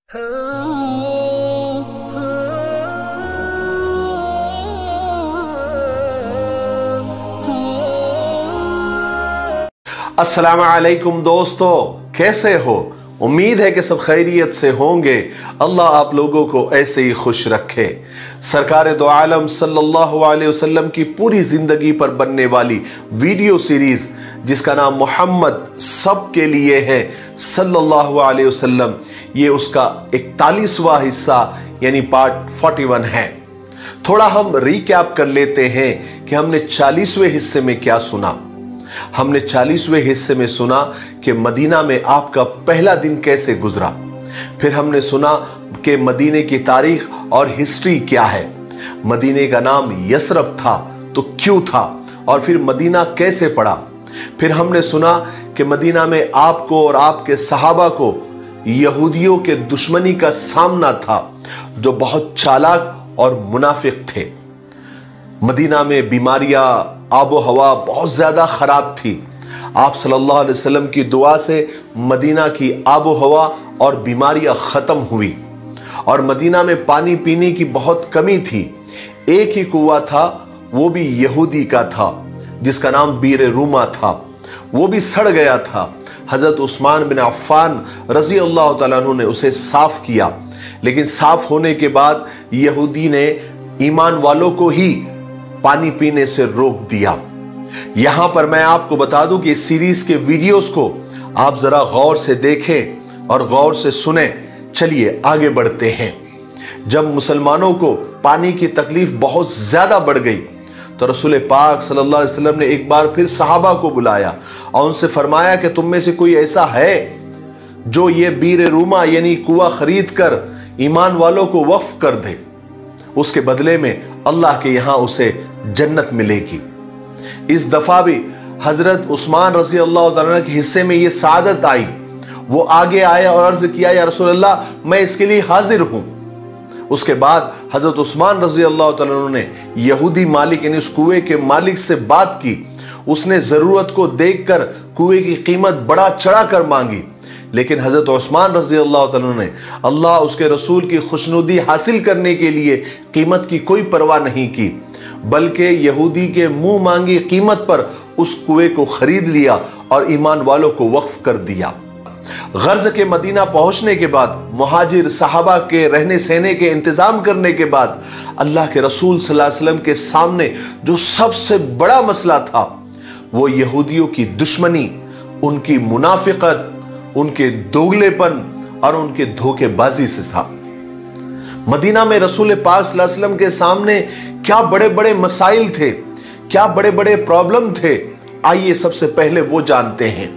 अस्सलाम वालेकुम दोस्तों, कैसे हो? उम्मीद है कि सब खैरियत से होंगे। अल्लाह आप लोगों को ऐसे ही खुश रखे। सरकार दो आलम सल्लल्लाहु अलैहि वसल्लम की पूरी जिंदगी पर बनने वाली वीडियो सीरीज जिसका नाम मोहम्मद सब के लिए है सल्लल्लाहु अलैहि वसल्लम, ये उसका 41वां हिस्सा यानी पार्ट 41 है। थोड़ा हम रिकैप कर लेते हैं कि हमने 40वें हिस्से में क्या सुना। हमने 40वें हिस्से में सुना कि मदीना में आपका पहला दिन कैसे गुजरा। फिर हमने सुना कि मदीने की तारीख और हिस्ट्री क्या है। मदीने का नाम यसरब था तो क्यों था, और फिर मदीना कैसे पड़ा। फिर हमने सुना कि मदीना में आपको और आपके सहाबा को यहूदियों के दुश्मनी का सामना था जो बहुत चालाक और मुनाफिक थे। मदीना में बीमारियां, आबो हवा बहुत ज्यादा खराब थी। आप सल्लल्लाहु अलैहि वसल्लम की दुआ से मदीना की आबो हवा और बीमारियां खत्म हुई, और मदीना में पानी पीने की बहुत कमी थी। एक ही कुआं था, वो भी यहूदी का था जिसका नाम बीर रूमा था, वो भी सड़ गया था। हजरत उस्मान बिन अफ़्फ़ान रज़ी अल्लाह तआला अन्हु ने उसे साफ किया, लेकिन साफ होने के बाद यहूदी ने ईमान वालों को ही पानी पीने से रोक दिया। यहां पर मैं आपको बता दूं कि इस सीरीज के वीडियोस को आप जरा गौर से देखें और गौर से सुने। चलिए आगे बढ़ते हैं। जब मुसलमानों को पानी की तकलीफ बहुत ज्यादा बढ़ गई तो रसूल पाक सल्लल्लाहु अलैहि वसल्लम ने एक बार फिर सहाबा को बुलाया और उनसे फरमाया कि तुम में से कोई ऐसा है जो ये बीर रूमा यानी कुआं खरीद कर ईमान वालों को वक्फ कर दे, उसके बदले में अल्लाह के यहां उसे जन्नत मिलेगी। इस दफा भी हजरत उस्मान रजी अल्लाह तआला के हिस्से में यह सादत आई। वो आगे आया और अर्ज किया, या रसूल अल्लाह, मैं इसके लिए हाजिर हूं। उसके बाद हजरत उस्मान रजी अल्लाह तआला ने यहूदी मालिक यानी उस कुएं के मालिक से बात की। उसने जरूरत को देखकर कुएं की कीमत बढ़ा चढ़ा कर मांगी, लेकिन हजरत उस्मान रजी अल्लाह तआला ने अल्लाह उसके रसूल की खुशनुदी हासिल करने के लिए कीमत की कोई परवाह नहीं की, बल्कि यहूदी के मुंह मांगी कीमत पर उस कुएं को खरीद लिया और ईमान वालों को वक्फ कर दिया। गर्ज के मदीना पहुंचने के बाद मुहाजिर सहाबा के रहने सहने के इंतजाम करने के बाद अल्लाह के रसूल सल्लल्लाहु अलैहि वसल्लम के सामने जो सबसे बड़ा मसला था वो यहूदियों की दुश्मनी, उनकी मुनाफिकत, उनके दोगलेपन और उनके धोखेबाजी से था। मदीना में रसूल पाक सल्लल्लाहु अलैहि वसल्लम के सामने क्या बड़े बड़े मसाइल थे, क्या बड़े बड़े प्रॉब्लम थे। आइए सबसे पहले वो जानते हैं।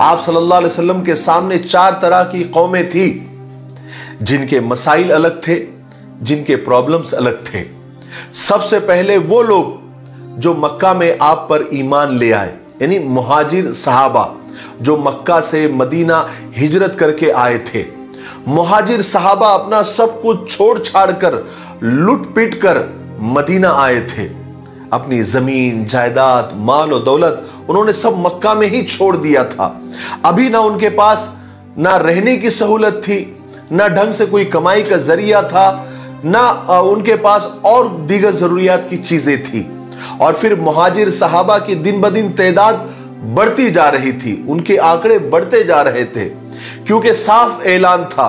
आप सल्लल्लाहु अलैहि वसल्लम के सामने 4 तरह की कौमें थी जिनके मसाइल अलग थे, जिनके प्रॉब्लम्स अलग थे। सबसे पहले वो लोग जो मक्का में आप पर ईमान ले आए यानी मुहाजिर सहाबा जो मक्का से मदीना हिजरत करके आए थे। मुहाजिर सहाबा अपना सब कुछ छोड़ छाड़ कर लुट पिट कर मदीना आए थे। अपनी जमीन जायदाद माल और दौलत उन्होंने सब मक्का में ही छोड़ दिया था। अभी ना उनके पास ना रहने की सहूलत थी, ना ढंग से कोई कमाई का जरिया था, ना उनके पास और दीगर जरूरियात की चीजें थी। और फिर मुहाजिर सहाबा की दिन ब दिन तादाद बढ़ती जा रही थी, उनके आंकड़े बढ़ते जा रहे थे, क्योंकि साफ ऐलान था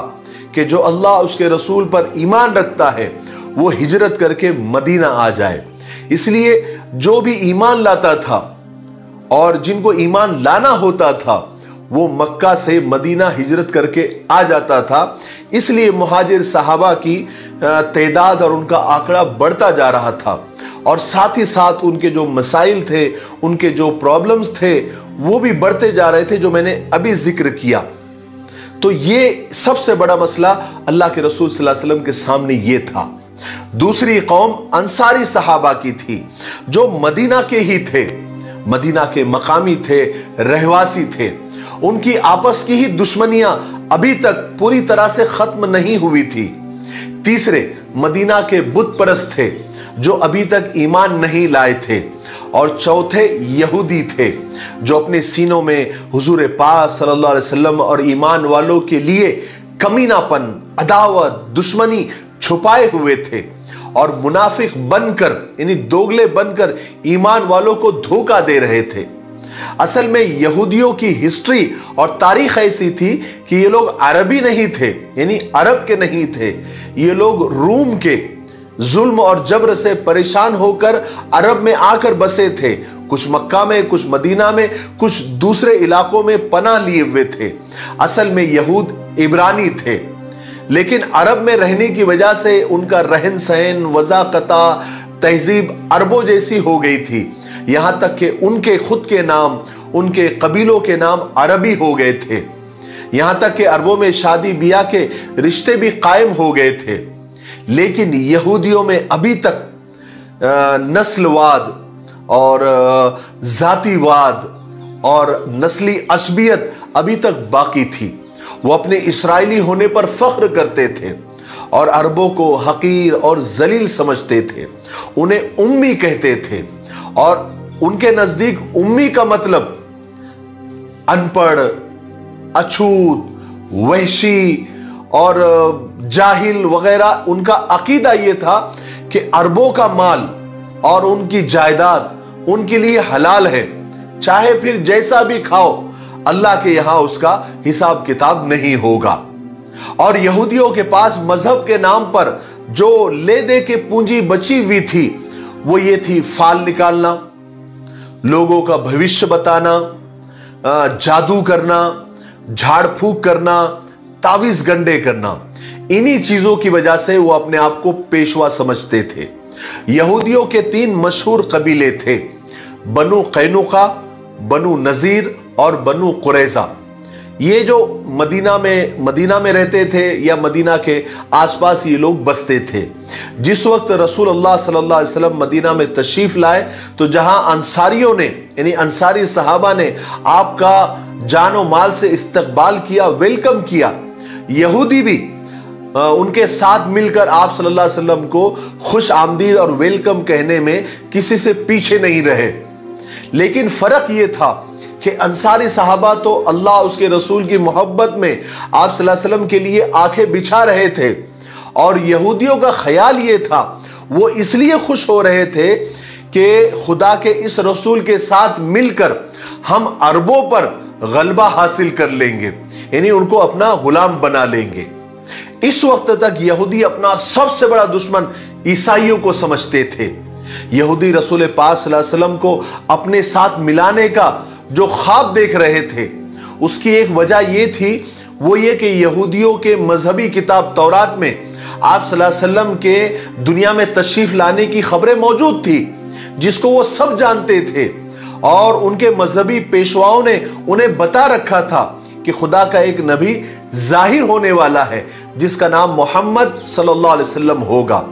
कि जो अल्लाह उसके रसूल पर ईमान रखता है वो हिजरत करके मदीना आ जाए। इसलिए जो भी ईमान लाता था और जिनको ईमान लाना होता था वो मक्का से मदीना हिजरत करके आ जाता था। इसलिए मुहाजिर सहाबा की तादाद और उनका आंकड़ा बढ़ता जा रहा था, और साथ ही साथ उनके जो मसाइल थे, उनके जो प्रॉब्लम्स थे वो भी बढ़ते जा रहे थे, जो मैंने अभी जिक्र किया। तो ये सबसे बड़ा मसला अल्लाह के रसूल सल्लल्लाहु अलैहि वसल्लम के सामने ये था। दूसरी कौम अंसारी सहाबा की थी जो मदीना के ही थे, मदीना के मकामी थे, रहवासी थे। उनकी आपस की ही दुश्मनियां अभी तक पूरी तरह से खत्म नहीं हुई थी। तीसरे मदीना के बुत परस्त थे जो अभी तक ईमान नहीं लाए थे। और चौथे यहूदी थे जो अपने सीनों में हुजूर पाक सल्लल्लाहु अलैहि वसल्लम और ईमान वालों के लिए कमीनापन, अदावत, दुश्मनी छुपाए हुए थे और मुनाफिक बनकर, यानी दोगले बनकर ईमान वालों को धोखा दे रहे थे। असल में यहूदियों की हिस्ट्री और तारीख ऐसी थी कि ये लोग अरबी नहीं थे, यानी अरब के नहीं थे। ये लोग रूम के जुल्म और जबर से परेशान होकर अरब में आकर बसे थे। कुछ मक्का में, कुछ मदीना में, कुछ दूसरे इलाकों में पनाह लिए हुए थे। असल में यहूद इब्रानी थे, लेकिन अरब में रहने की वजह से उनका रहन सहन, वज़ाक़ता, तहजीब अरबों जैसी हो गई थी। यहां तक कि उनके खुद के नाम, उनके कबीलों के नाम अरबी हो गए थे। यहां तक कि अरबों में शादी ब्याह के रिश्ते भी कायम हो गए थे। लेकिन यहूदियों में अभी तक नस्लवाद और जातिवाद और नस्ली असबियत अभी तक बाकी थी। वो अपने इस्राएली होने पर फख्र करते थे और अरबों को हकीर और जलील समझते थे। उन्हें उम्मी कहते थे और उनके नजदीक उम्मी का मतलब अनपढ़, अछूत, वहशी और जाहिल वगैरह। उनका अकीदा यह था कि अरबों का माल और उनकी जायदाद उनके लिए हलाल है, चाहे फिर जैसा भी खाओ, अल्लाह के यहां उसका हिसाब किताब नहीं होगा। और यहूदियों के पास मजहब के नाम पर जो ले दे के पूंजी बची हुई थी, वो ये थी फाल निकालना, लोगों का भविष्य बताना, जादू करना, झाड़ फूक करना, तावीज गंडे करना। इन्हीं चीजों की वजह से वो अपने आप को पेशवा समझते थे। यहूदियों के 3 मशहूर कबीले थे, बनु कैनुका, बनु नजीर और बनु कुरैजा। ये जो मदीना में रहते थे या मदीना के आसपास ये लोग बसते थे। जिस वक्त रसूल अल्लाह सल्लल्लाहु अलैहि वसल्लम मदीना में तशरीफ लाए तो जहां अंसारियों ने, यानी अंसारी सहाबा ने आपका जानो माल से इस्तकबाल किया, वेलकम किया, यहूदी भी उनके साथ मिलकर आप सल्लल्लाहु अलैहि वसल्लम को खुश आमदीद और वेलकम कहने में किसी से पीछे नहीं रहे। लेकिन फर्क यह था कि अंसारी सहाबा तो अल्लाह उसके रसूल की मोहब्बत में आप सल्लल्लाहु अलैहि वसल्लम के लिए आंखें बिछा रहे थे और यहूदियों का ख्याल ये था, वो इसलिए खुश हो रहे थे कि खुदा के इस रसूल के साथ मिलकर हम अरबों पर गलबा हासिल कर लेंगे, यानी उनको अपना गुलाम बना लेंगे। इस वक्त तक यहूदी अपना सबसे बड़ा दुश्मन ईसाइयों को समझते थे। यहूदी रसूल पाक सल्लल्लाहु अलैहि वसल्लम को अपने साथ मिलाने का जो ख्वाब देख रहे थे, उसकी एक वजह यह थी, वो ये कि यहूदियों के मजहबी किताब तौरात में आप सल्लल्लाहु अलैहि वसल्लम के दुनिया में तशरीफ लाने की खबरें मौजूद थी, जिसको वो सब जानते थे और उनके मजहबी पेशवाओं ने उन्हें बता रखा था कि खुदा का एक नबी जाहिर होने वाला है जिसका नाम मोहम्मद सल्लल्लाहु अलैहि वसल्लम होगा।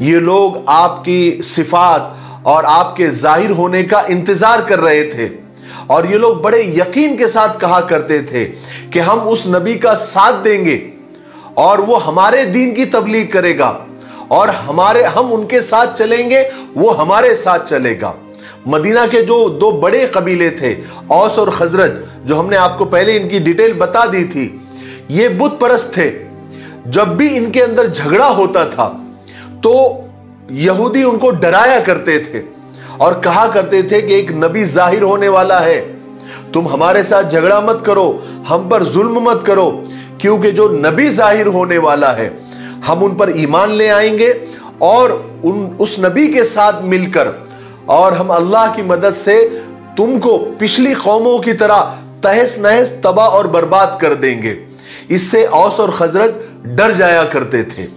ये लोग आपकी सिफात और आपके जाहिर होने का इंतजार कर रहे थे और ये लोग बड़े यकीन के साथ कहा करते थे कि हम उस नबी का साथ देंगे और वो हमारे दीन की तबलीग करेगा और हम उनके साथ चलेंगे, वो हमारे साथ चलेगा। मदीना के जो 2 बड़े कबीले थे, औस और खजरज, जो हमने आपको पहले इनकी डिटेल बता दी थी, ये बुत परस्त थे। जब भी इनके अंदर झगड़ा होता था तो यहूदी उनको डराया करते थे और कहा करते थे कि एक नबी जाहिर होने वाला है, तुम हमारे साथ झगड़ा मत करो, हम पर जुल्म मत करो, क्योंकि जो नबी जाहिर होने वाला है हम उन पर ईमान ले आएंगे और उस नबी के साथ मिलकर और हम अल्लाह की मदद से तुमको पिछली कौमों की तरह तहस नहस तबाह और बर्बाद कर देंगे। इससे औस और खजरज डर जाया करते थे।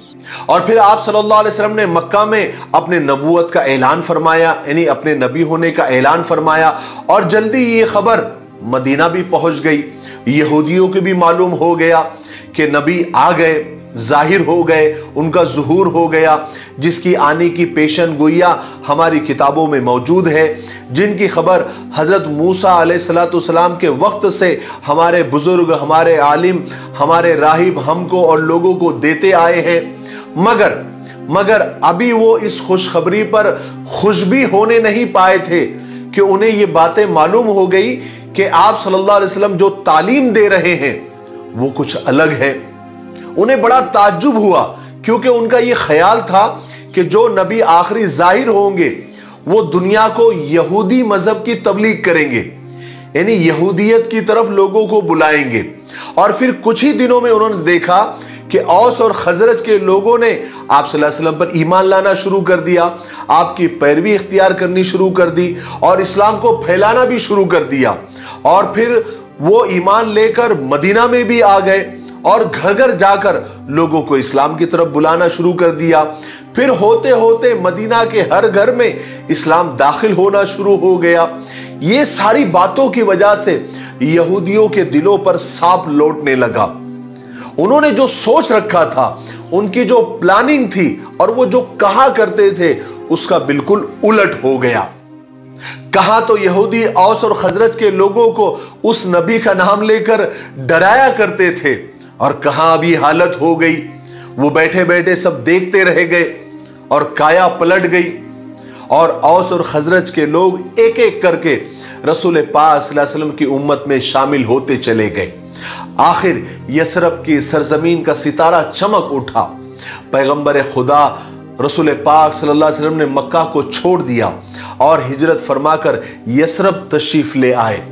और फिर आप सल्लल्लाहु अलैहि वसल्लम ने मक्का में अपने नबूवत का ऐलान फरमाया, यानी अपने नबी होने का ऐलान फरमाया और जल्दी ये खबर मदीना भी पहुंच गई। यहूदियों को भी मालूम हो गया कि नबी आ गए, जाहिर हो गए, उनका ज़ुहूर हो गया, जिसकी आने की पेशन गोइया हमारी किताबों में मौजूद है, जिनकी खबर हज़रत मूसा अलैहिस्सलाम के वक्त से हमारे बुजुर्ग, हमारे आलिम, हमारे राहिब हमको और लोगों को देते आए हैं। मगर अभी वो इस खुशखबरी पर खुश भी होने नहीं पाए थे कि उन्हें ये बातें मालूम हो गई कि आप सल्लल्लाहु अलैहि वसल्लम जो तालीम दे रहे हैं वो कुछ अलग है। उन्हें बड़ा ताज्जुब हुआ, क्योंकि उनका यह ख्याल था कि जो नबी आखिरी जाहिर होंगे वो दुनिया को यहूदी मजहब की तबलीग करेंगे, यानी यहूदियत की तरफ लोगों को बुलाएंगे। और फिर कुछ ही दिनों में उन्होंने देखा कि औस और खजरज के लोगों ने आप सल्लल्लाहु अलैहि वसल्लम पर ईमान लाना शुरू कर दिया, आपकी पैरवी इख्तियार करनी शुरू कर दी और इस्लाम को फैलाना भी शुरू कर दिया। और फिर वो ईमान लेकर मदीना में भी आ गए और घर घर जाकर लोगों को इस्लाम की तरफ बुलाना शुरू कर दिया। फिर होते होते मदीना के हर घर में इस्लाम दाखिल होना शुरू हो गया। ये सारी बातों की वजह से यहूदियों के दिलों पर सांप लौटने लगा। उन्होंने जो सोच रखा था, उनकी जो प्लानिंग थी और वो जो कहा करते थे, उसका बिल्कुल उलट हो गया। कहा तो यहूदी औस और खजरज के लोगों को उस नबी का नाम लेकर डराया करते थे, और कहां अभी हालत हो गई, वो बैठे बैठे सब देखते रह गए और काया पलट गई। और औस और खजरज के लोग एक एक करके रसूल पाक सल्लल्लाहु अलैहि वसल्लम की उम्मत में शामिल होते चले गए। आखिर यसरब की सरजमीन का सितारा चमक उठा। पैगंबर खुदा रसूल पाक सल्लल्लाहु अलैहि वसल्लम ने मक्का को छोड़ दिया और हिजरत फरमाकर यसरब तशरीफ ले आए।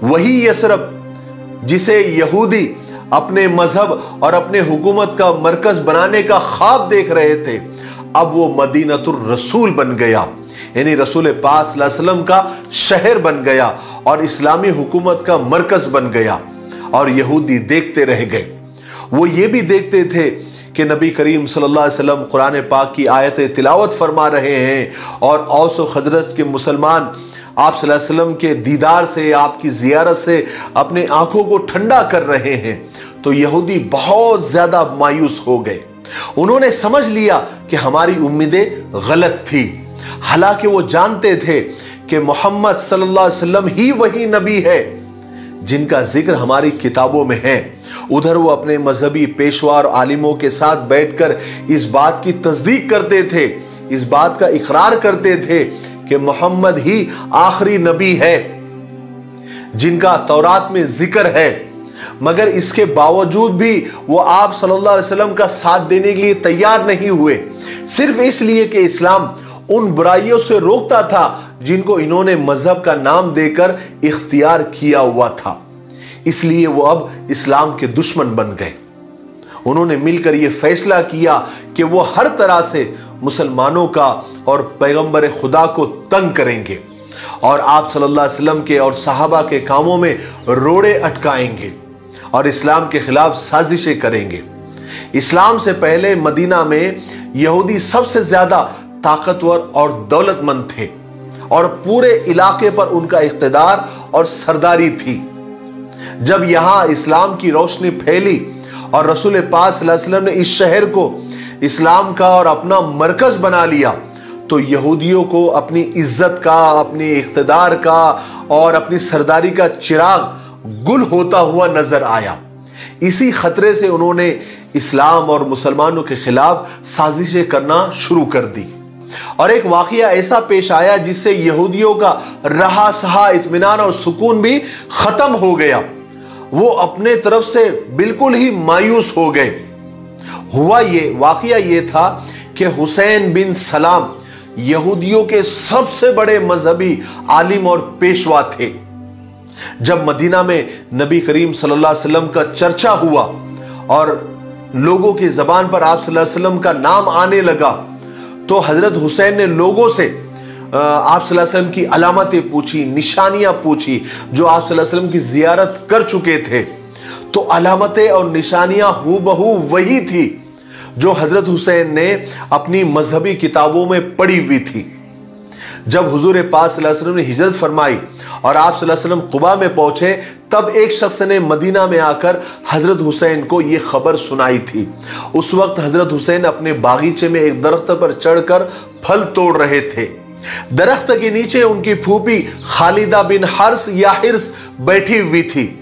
वही यसरब जिसे यहूदी अपने मजहब और अपने हुकूमत का मरकज बनाने का ख्वाब देख रहे थे, अब वो मदीनतुर रसूल बन गया, यानी रसूल पाक सल्लल्लाहु अलैहि वसल्लम का शहर बन गया और इस्लामी हुकूमत का मरकज बन गया। और यहूदी देखते रह गए। वो ये भी देखते थे कि नबी करीम सल्लल्लाहु अलैहि वसल्लम कुरान पाक की आयतें तिलावत फरमा रहे हैं और औस और खजरज के मुसलमान आप सल्लल्लाहु अलैहि वसल्लम के दीदार से, आपकी जियारत से अपने आंखों को ठंडा कर रहे हैं। तो यहूदी बहुत ज्यादा मायूस हो गए। उन्होंने समझ लिया कि हमारी उम्मीदें गलत थी। हालांकि वो जानते थे कि मोहम्मद सल्लल्लाहु अलैहि वसल्लम ही वही नबी है जिनका जिक्र हमारी किताबों में है। उधर वो अपने मजहबी पेशवा और आलिमों के साथ बैठकर इस बात की तस्दीक करते थे, इस बात का इकरार करते थे कि मोहम्मद ही आखिरी नबी है जिनका तौरात में जिक्र है। मगर इसके बावजूद भी वो आप सल्लल्लाहु अलैहि वसल्लम का साथ देने के लिए तैयार नहीं हुए, सिर्फ इसलिए कि इस्लाम उन बुराइयों से रोकता था जिनको इन्होंने मजहब का नाम देकर इख्तियार किया हुआ था। इसलिए वो अब इस्लाम के दुश्मन बन गए। उन्होंने मिलकर यह फैसला किया कि वो हर तरह से मुसलमानों का और पैगंबर खुदा को तंग करेंगे और आप सल्लल्लाहु अलैहि वसल्लम के और सहाबा के कामों में रोड़े अटकाएंगे और इस्लाम के खिलाफ साजिशें करेंगे। इस्लाम से पहले मदीना में यहूदी सबसे ज्यादा ताकतवर और दौलतमंद थे और पूरे इलाके पर उनका इख्तिदार और सरदारी थी। जब यहां इस्लाम की रोशनी फैली और रसूल पाक सल्लल्लाहु अलैहि वसल्लम ने इस शहर को इस्लाम का और अपना मरकज बना लिया, तो यहूदियों को अपनी इज्जत का, अपनी इख्तिदार का और अपनी सरदारी का चिराग गुल होता हुआ नजर आया। इसी खतरे से उन्होंने इस्लाम और मुसलमानों के खिलाफ साजिशें करना शुरू कर दी। और एक वाकया ऐसा पेश आया जिससे यहूदियों का रहा सहा इत्मीनान और सुकून भी खत्म हो गया। वो अपने तरफ से बिल्कुल ही मायूस हो गए। हुआ ये वाकया ये था कि हुसैन बिन सलाम यहूदियों के सबसे बड़े मजहबी आलिम और पेशवा थे। जब मदीना में नबी करीम सल्लल्लाहु अलैहि वसल्लम का चर्चा हुआ और लोगों की जबान पर आप सल्लल्लाहु अलैहि वसल्लम का नाम आने लगा, तो हजरत हुसैन ने लोगों से आप सल्लल्लाहु अलैहि वसल्लम की अलामतें पूछी, निशानियां पूछी जो आप सल्लल्लाहु अलैहि वसल्लम की जियारत कर चुके थे। तो अलामतें और निशानियां हूबहू वही थी जो हजरत हुसैन ने अपनी मजहबी किताबों में पढ़ी हुई थी। जब हुजूर पाक सल्लल्लाहु अलैहि वसल्लम ने हिजरत फरमाई और आप सल्लल्लाहु अलैहि वसल्लम कुबा में पहुंचे, तब एक शख्स ने मदीना में आकर हजरत हुसैन को यह खबर सुनाई थी। उस वक्त हजरत हुसैन अपने बागीचे में एक दरख्त पर चढ़कर फल तोड़ रहे थे। दरख्त के नीचे उनकी फूफी खालिदा बिन हर्स या हिर्स बैठी हुई थी।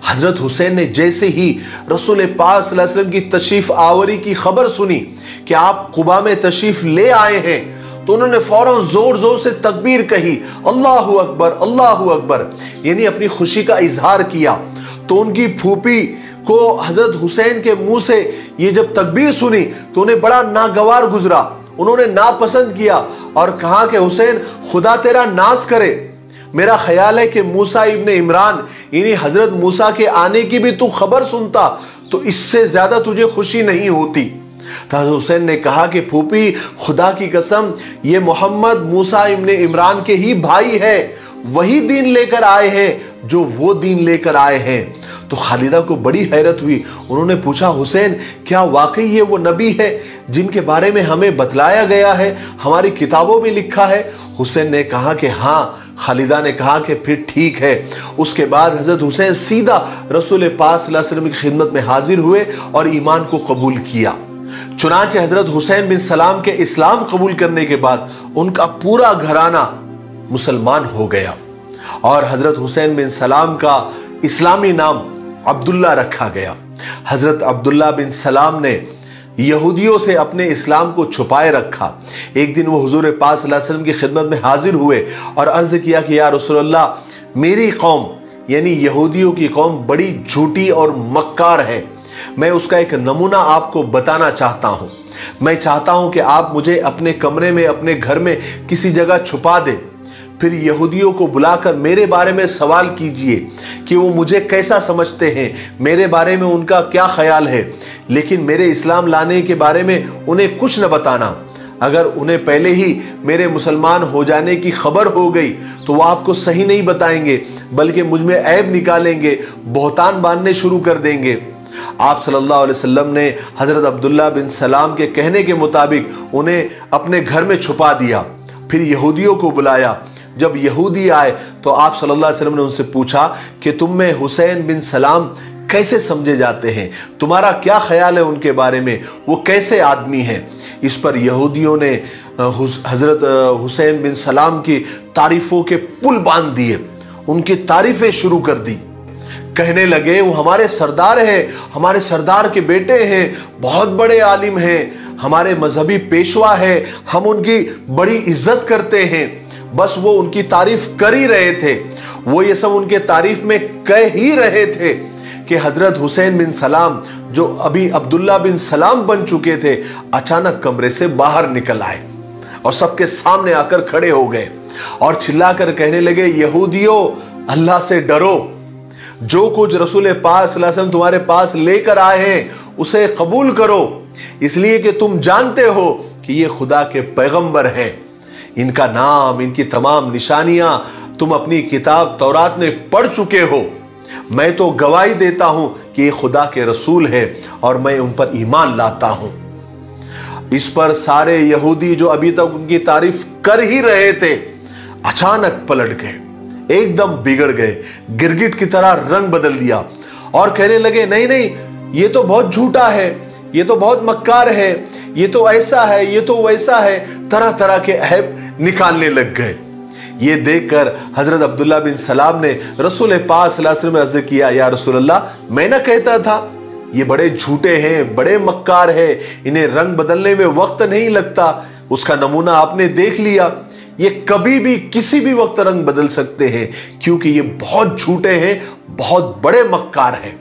हजरत हुसैन ने जैसे ही रसूल पाक सल्लल्लाहु अलैहि वसल्लम की तशरीफ आवरी की खबर सुनी कि आप कुबा में तशरीफ ले आए हैं, तो उन्होंने फौरन जोर जोर से तकबीर कही, अल्लाहु अकबर, अल्लाहु अकबर, यानी अपनी खुशी का इजहार किया। तो उनकी फूफी को हजरत हुसैन के मुंह से ये जब तकबीर सुनी तो उन्हें बड़ा नागवार गुजरा। उन्होंने नापसंद किया और कहा कि हुसैन, खुदा तेरा नाश करे, मेरा ख्याल है कि मूसा इब्ने इमरान यानी हजरत मूसा के आने की भी तू खबर सुनता तो इससे ज्यादा तुझे खुशी नहीं होती। तो हजरत हुसैन ने कहा कि फूफी, खुदा की कसम, ये मोहम्मद मूसा इब्ने इमरान के ही भाई है, वही दीन लेकर आए हैं जो वो दीन लेकर आए हैं। तो खालिदा को बड़ी हैरत हुई। उन्होंने पूछा, हुसैन, क्या वाकई ये वो नबी है जिनके बारे में हमें बतलाया गया है, हमारी किताबों में लिखा है? हुसैन ने कहा कि हाँ। खालिदा ने कहा कि फिर ठीक है। उसके बाद हजरत हुसैन सीधा रसूल पाक सल्लल्लाहु अलैहि वसल्लम की खिदमत में हाजिर हुए और ईमान को कबूल किया। चुनांचे हजरत हुसैन बिन सलाम के इस्लाम कबूल करने के बाद उनका पूरा घराना मुसलमान हो गया और हजरत हुसैन बिन सलाम का इस्लामी नाम अब्दुल्ला रखा गया। हजरत अब्दुल्ला बिन सलाम ने यहूदियों से अपने इस्लाम को छुपाए रखा। एक दिन वो हुजूर पाक सल्लल्लाहु अलैहि वसल्लम की खिदमत में हाजिर हुए और अर्ज किया कि या रसूलल्लाह, मेरी कौम यानी यहूदियों की कौम बड़ी झूठी और मक्कार है। मैं उसका एक नमूना आपको बताना चाहता हूं। मैं चाहता हूं कि आप मुझे अपने कमरे में, अपने घर में किसी जगह छुपा दे, फिर यहूदियों को बुलाकर मेरे बारे में सवाल कीजिए कि वो मुझे कैसा समझते हैं, मेरे बारे में उनका क्या ख्याल है, लेकिन मेरे इस्लाम लाने के बारे में उन्हें कुछ न बताना। अगर उन्हें पहले ही मेरे मुसलमान हो जाने की खबर हो गई तो वो आपको सही नहीं बताएंगे, बल्कि मुझ में ऐब निकालेंगे, बहतान बांधने शुरू कर देंगे। आप सल्लल्लाहु अलैहि वसल्लम ने हजरत अब्दुल्ला बिन सलाम के कहने के मुताबिक उन्हें अपने घर में छुपा दिया। फिर यहूदियों को बुलाया। जब यहूदी आए तो आप सल्लल्लाहु अलैहि वसल्लम ने उनसे पूछा कि तुम में हुसैन बिन सलाम कैसे समझे जाते हैं, तुम्हारा क्या ख्याल है उनके बारे में, वो कैसे आदमी हैं? इस पर यहूदियों ने हजरत हुसैन बिन सलाम की तारीफों के पुल बांध दिए, उनकी तारीफें शुरू कर दी। कहने लगे, वो हमारे सरदार हैं, हमारे सरदार के बेटे हैं, बहुत बड़े आलिम हैं, हमारे मजहबी पेशवा है, हम उनकी बड़ी इज्जत करते हैं। बस वो उनकी तारीफ कर ही रहे थे। वो ये सब उनके तारीफ में कह ही रहे थे कि हजरत हुसैन बिन सलाम, जो अभी अब्दुल्ला बिन सलाम बन चुके थे, अचानक कमरे से बाहर निकल आए और सबके सामने आकर खड़े हो गए और चिल्लाकर कहने लगे, यहूदियों, अल्लाह से डरो। जो कुछ रसूल पाक सल्लल्लाहु अलैहि वसल्लम तुम्हारे पास लेकर आए हैं उसे कबूल करो, इसलिए कि तुम जानते हो कि ये खुदा के पैगंबर हैं। इनका नाम, इनकी तमाम निशानियां तुम अपनी किताब तौरात में पढ़ चुके हो। मैं तो गवाही देता हूं कि ये खुदा के रसूल है और मैं उन पर ईमान लाता हूं। इस पर सारे यहूदी जो अभी तक उनकी तारीफ कर ही रहे थे, अचानक पलट गए, एकदम बिगड़ गए, गिरगिट की तरह रंग बदल दिया और कहने लगे, नहीं नहीं, ये तो बहुत झूठा है, ये तो बहुत मक्कार है, ये तो ऐसा है, ये तो वैसा है, तरह तरह के ऐब निकालने लग गए। ये देखकर हजरत अब्दुल्ला बिन सलाम ने रसूल पाक सल्लल्लाहु अलैहि वसल्लम से अर्ज किया, या रसूल अल्लाह, मैं ना कहता था ये बड़े झूठे हैं, बड़े मक्कार हैं, इन्हें रंग बदलने में वक्त नहीं लगता। उसका नमूना आपने देख लिया, ये कभी भी किसी भी वक्त रंग बदल सकते हैं, क्योंकि ये बहुत झूठे हैं, बहुत बड़े मक्कार हैं।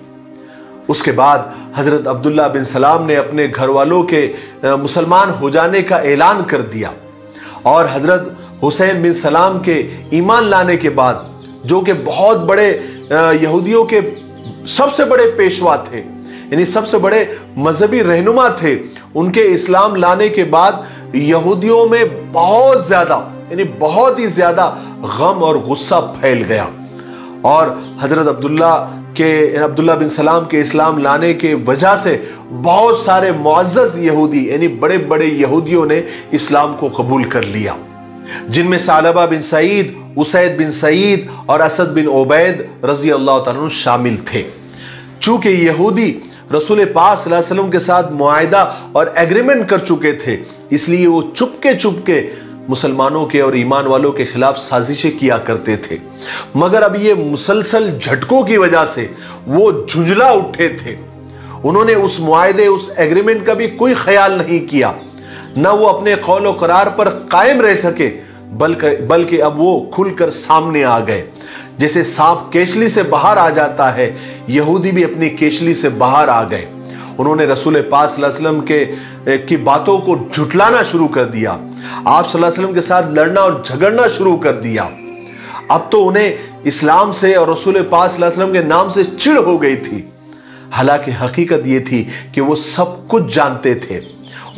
उसके बाद हजरत अब्दुल्ला बिन सलाम ने अपने घर वालों के मुसलमान हो जाने का ऐलान कर दिया और हजरत हुसैन बिन सलाम के ईमान लाने के बाद, जो कि बहुत बड़े यहूदियों के सबसे बड़े पेशवा थे, यानी सबसे बड़े मजहबी रहनुमा थे, उनके इस्लाम लाने के बाद यहूदियों में बहुत ज्यादा, यानी बहुत ही ज्यादा गम और गुस्सा फैल गया और हजरत अब्दुल्ला बिन सलाम के इस्लाम लाने के वजह से बहुत सारे मुअज़्ज़ज़ यहूदी, यानी बड़े बड़े यहूदियों ने इस्लाम को कबूल कर लिया, जिनमें सालबा बिन सईद, उसैद बिन सईद और असद बिन उबैद रजी अल्लाह तआला अन्हु शामिल थे। चूंकि यहूदी रसूल पाक सल्लल्लाहु अलैहि वसल्लम के साथ मुआहिदा और एग्रीमेंट कर चुके थे, इसलिए वो चुपके मुसलमानों के और ईमान वालों के खिलाफ साजिशें किया करते थे। मगर अब ये मुसलसल झटकों की वजह से वो झुंझला उठे थे। उन्होंने उस मुआहिदे, उस एग्रीमेंट का भी कोई ख्याल नहीं किया, न वो अपने कौल और करार पर कायम रह सके, बल्कि अब वो खुलकर सामने आ गए। जैसे सांप केचली से बाहर आ जाता है, यहूदी भी अपनी केचली से बाहर आ गए। उन्होंने रसूल पाक सल्लल्लाहु अलैहि वसल्लम की बातों को झुटलाना शुरू कर दिया, आप सल्लल्लाहु अलैहि वसल्लम के साथ लड़ना और झगड़ना शुरू कर दिया। अब तो उन्हें इस्लाम से और रसूल पाक सल्लल्लाहु अलैहि वसल्लम के नाम से चिढ़ हो गई थी। हालांकि हकीकत ये थी कि वो सब कुछ जानते थे,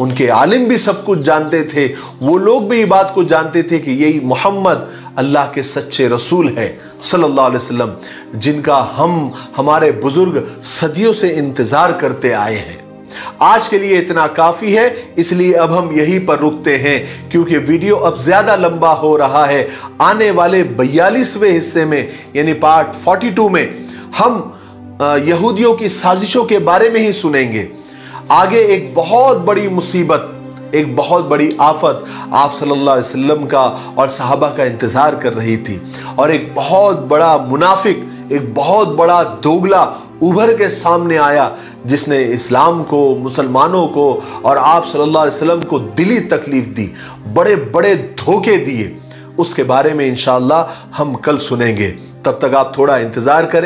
उनके आलिम भी सब कुछ जानते थे, वो लोग भी ये बात को जानते थे कि यही मोहम्मद अल्लाह के सच्चे रसूल हैं सल्लल्लाहु अलैहि वसल्लम, जिनका हमारे बुजुर्ग सदियों से इंतजार करते आए हैं। आज के लिए इतना काफी है, इसलिए अब हम यहीं पर रुकते हैं क्योंकि वीडियो अब ज्यादा लंबा हो रहा है। आने वाले 42वें हिस्से में यानी पार्ट 42 में हम यहूदियों की साजिशों के बारे में ही सुनेंगे। आगे एक बहुत बड़ी मुसीबत, एक बहुत बड़ी आफत आप सल्लल्लाहु अलैहि वसल्लम का और सहाबा का इंतजार कर रही थी, और एक बहुत बड़ा मुनाफिक, एक बहुत बड़ा दोगला उभर के सामने आया, जिसने इस्लाम को, मुसलमानों को और आप सल्लल्लाहु अलैहि वसल्लम को दिली तकलीफ दी, बड़े बड़े धोखे दिए। उसके बारे में इंशाअल्लाह हम कल सुनेंगे। तब तक आप थोड़ा इंतजार करें।